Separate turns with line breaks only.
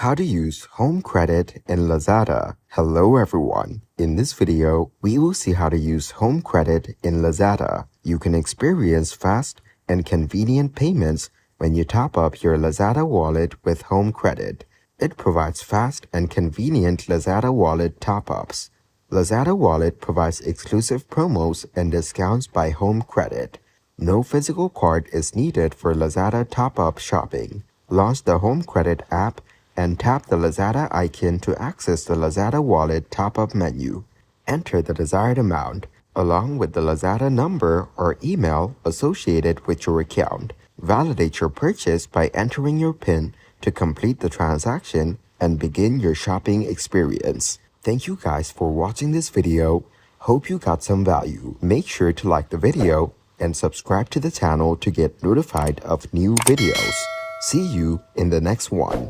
How to use home credit in Lazada. Hello everyone. In this video, we will see how to use home credit in Lazada. You can experience fast and convenient payments when you top up your Lazada wallet with home credit. It provides fast and convenient Lazada wallet top-ups. Lazada Wallet provides exclusive promos and discounts by home credit. No physical card is needed for Lazada top-up shopping. Launch the Home Credit app and tap the Lazada icon to access the Lazada Wallet top-up menu. Enter the desired amount, along with the Lazada number or email associated with your account. Validate your purchase by entering your PIN to complete the transaction and begin your shopping experience. Thank you guys for watching this video. Hope you got some value. Make sure to like the video and subscribe to the channel to get notified of new videos. See you in the next one.